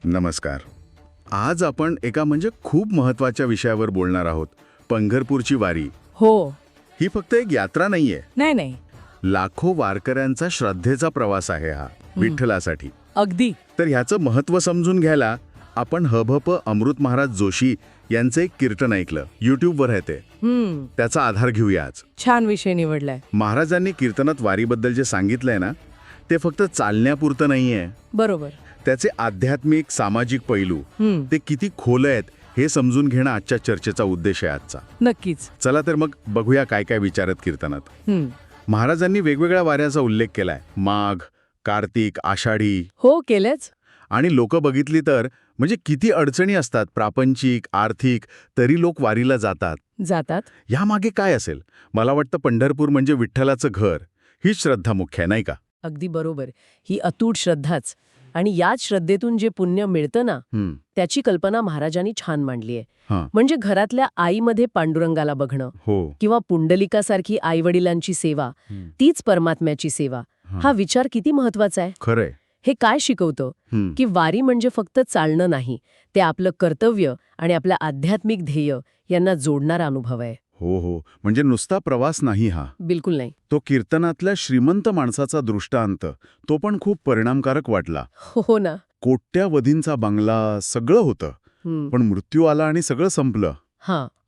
नमस्कार. आज आपण एका खूप महत्वाच्या विषयावर बोलणार आहोत. पंढरपूरची वारी. हो. ही फक्त एक यात्रा नाहीये. नाही. लाखो वारकऱ्यांचा श्रद्धेचा प्रवास आहे हा विठ्ठलासाठी. अगदी. तर ह्याचं महत्त्व समजून घ्यायला आपण हभप अमृत महाराज जोशी यांचं एक कीर्तन ऐकलं. यूट्यूबवर आहे ते. त्याचा आधार घेऊया आज. छान विषय निवडलाय. महाराजांनी कीर्तनात वारीबद्दल जे सांगितलंय ना, ते फक्त चालण्यापुरतं नाहीये. बरोबर. त्याचे आध्यात्मिक सामाजिक पैलू ते किती खोल आहेत हे समजून घेणं आजच्या चर्चेचा उद्देश आहे आजचा. नक्कीच. चला तर मग बघूया काय काय विचारत कीर्तनात. महाराजांनी वेगवेगळ्या वाऱ्याचा उल्लेख केलाय. माघ, कार्तिक, आषाढी. हो, केलंच. आणि लोक बघितली तर किती अडचणी असतात, प्रापंचिक, आर्थिक, तरी लोक वारीला जातात. यामागे काय असेल? मला वाटतं पंढरपूर म्हणजे विठ्ठलाचं घर, हीच श्रद्धा मुख्य आहे, नाही का? अगदी बरोबर. ही अतूट श्रद्धाच. आणि याच श्रद्धेतून जे पुण्य मिळतं ना, त्याची कल्पना महाराजांनी छान मांडली आहे. म्हणजे घरातल्या आईमध्ये पांडुरंगाला बघणं, किंवा पुंडलिकासारखी आईवडिलांची सेवा, तीच परमात्म्याची सेवा. हा विचार किती महत्वाचा आहे. खरंय. हे काय शिकवतं की वारी म्हणजे फक्त चालणं नाही, ते आपलं कर्तव्य आणि आपलं आध्यात्मिक ध्येय यांना जोडणारा अनुभव आहे. हो, म्हणजे नुसता प्रवास नाही हा. बिलकुल नाही. तो कीर्तनातल्या श्रीमंत माणसाचा दृष्टांत, तो पण खूप परिणामकारक वाटला. हो ना. कोट्यावधींचा बंगला, सगळं होतं, पण मृत्यू आला आणि सगळं संपलं.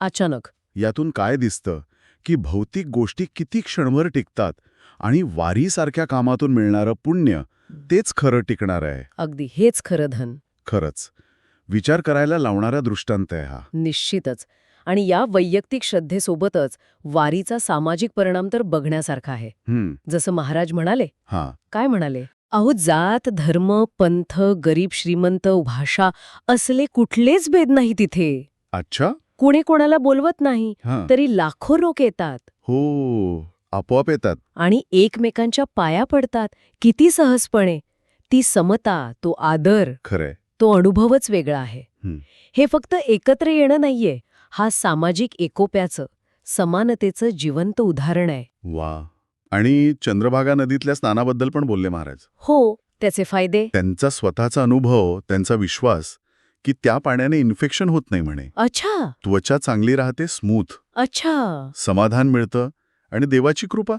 अचानक. यातून काय दिसतं की भौतिक गोष्टी किती क्षणभर टिकतात आणि वारीसारख्या कामातून मिळणारं पुण्य तेच खरं टिकणार आहे. अगदी हेच खरं धन. खरंच विचार करायला लावणारा दृष्टांत आहे हा. निश्चितच. आणि या वैयक्तिक श्रद्धेसोबतच वारीचा सामाजिक परिणाम तर बघण्यासारखा आहे. जसं महाराज म्हणाले. काय म्हणाले? अहो, जात, धर्म, पंथ, गरीब श्रीमंत, भाषा असले कुठलेच भेद नाही तिथे. अच्छा. कुणी कोणाला बोलवत नाही, तरी लाखो लोक येतात. हो, आपोआप येतात. आणि एकमेकांच्या पाया पडतात. किती सहजपणे. ती समता, तो आदर, खरंय, तो अनुभवच वेगळा आहे. हे फक्त एकत्र येणं नाहीये, हा सामाजिक एकोप्याचं, समानतेचं जिवंत उदाहरण आहे. वा. आणि चंद्रभागा नदीतल्या स्नानाबद्दल पण बोलले महाराज. हो, त्याचे फायदे. त्यांचा स्वतःचा अनुभव, त्यांचा विश्वास की त्या पाण्याने इन्फेक्शन होत नाही म्हणे. अच्छा. त्वचा चांगली राहते, स्मूथ. अच्छा. समाधान मिळतं आणि देवाची कृपा.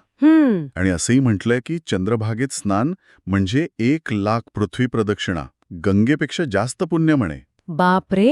आणि असंही म्हटलंय की चंद्रभागेत स्नान म्हणजे 1,00,000 पृथ्वी प्रदक्षिणा, गंगेपेक्षा जास्त पुण्य म्हणे. बापरे.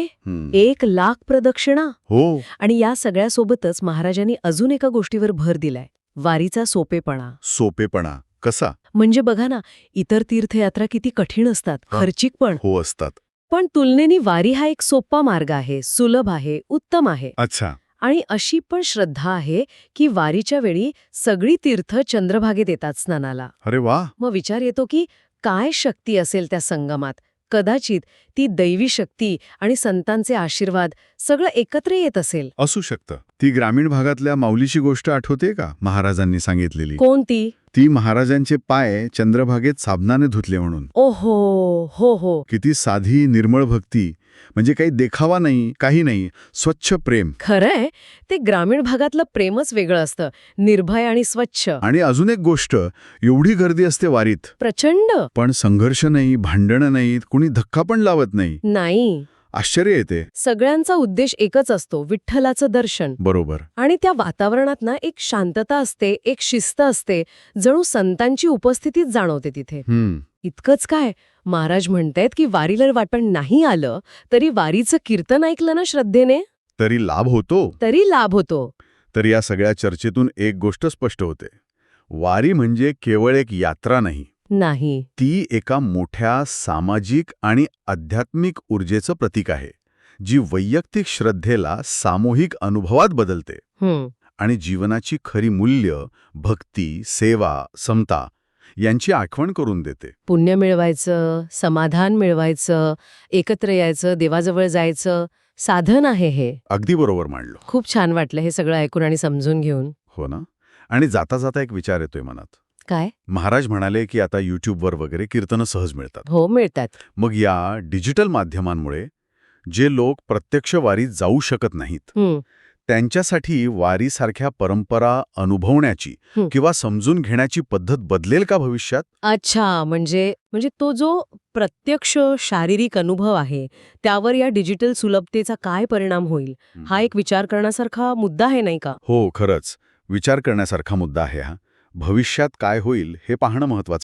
1,00,000 प्रदक्षिणा. हो. आणि या सगळ्यासोबतच महाराजांनी अजून एका गोष्टीवर भर दिलाय. वारीचा सोपेपणा. कसा? म्हणजे बघा ना, इतर तीर्थयात्रा किती कठीण असतात, खर्चिक पण. हो, असतात. पण तुलनेने वारी हा एक सोपा मार्ग आहे, सुलभ आहे, उत्तम आहे. अच्छा. आणि अशी पण श्रद्धा आहे की वारीच्या वेळी सगळी तीर्थ चंद्रभागेत येतात स्नानाला. अरे वा. मग विचार येतो की काय शक्ती असेल त्या संगमात. कदाचित ती दैवी शक्ती आणि संतांचे आशीर्वाद सगळं एकत्र येत असेल. असू शकतं. ती ग्रामीण भागातल्या माऊलीची गोष्ट आठवते का, महाराजांनी सांगितलेली? कोणती? ती महाराजांचे पाय चंद्रभागेत साबणाने धुतले म्हणून. ओहो. हो. किती साधी निर्मळ भक्ती. म्हणजे काही देखावा नाही, काही नाही, स्वच्छ प्रेम. खरंय. ते ग्रामीण भागातलं प्रेमच वेगळं असतं, निर्भय आणि स्वच्छ. आणि अजून एक गोष्ट, एवढी गर्दी असते वारीत, प्रचंड, पण संघर्ष नाही, भांडणं नाहीत, कुणी धक्का पण लावत नाही. आश्चर्य येते. सगळ्यांचा उद्देश एकच असतो, विठ्ठलाचं दर्शन. बरोबर. आणि त्या वातावरणात ना एक शांतता असते, एक शिस्त असते, जणू संतांची उपस्थितीच जाणवते तिथे. इतकंच काय, महाराज म्हणतायत की वारीला वाटण नाही आलं तरी वारीचं कीर्तन ऐकलं ना श्रद्धेने, तरी लाभ होतो. तर या सगळ्या चर्चेतून एक गोष्ट स्पष्ट होते. वारी म्हणजे केवळ एक यात्रा नाही, ती एका मोठ्या सामाजिक आणि आध्यात्मिक ऊर्जेचं प्रतीक आहे, जी वैयक्तिक श्रद्धेला सामूहिक अनुभवात बदलते आणि जीवनाची खरी मूल्य, भक्ती, सेवा, समता यांची आठवण करून देते. पुण्य मिळवायचं, समाधान मिळवायचं, एकत्र यायचं, देवाजवळ जायचं साधन आहे हे. अगदी बरोबर मांडलं. खूप छान वाटलं हे सगळं ऐकून आणि समजून घेऊन. हो ना. आणि जाता जाता एक विचार येतोय मनात. काय? महाराज म्हणाले की आता यूट्यूबवर वगैरे कीर्तनं सहज मिळतात. हो, मिळतात. मग या डिजिटल माध्यमांमुळे जे लोक प्रत्यक्ष वारीत जाऊ शकत नाहीत, त्यांच्यासाठी वारीसारख्या परंपरा अनुभवण्याची किंवा समजून घेण्याची पद्धत बदलेल का भविष्यात? अच्छा, म्हणजे तो जो प्रत्यक्ष शारीरिक अनुभव आहे त्यावर या डिजिटल सुलभतेचा काय परिणाम होईल, हा एक विचार करण्यासारखा मुद्दा आहे, नाही का? हो, खरंच विचार करण्यासारखा मुद्दा आहे हा. भविष्यात काय होईल हे पाहणं महत्वाचं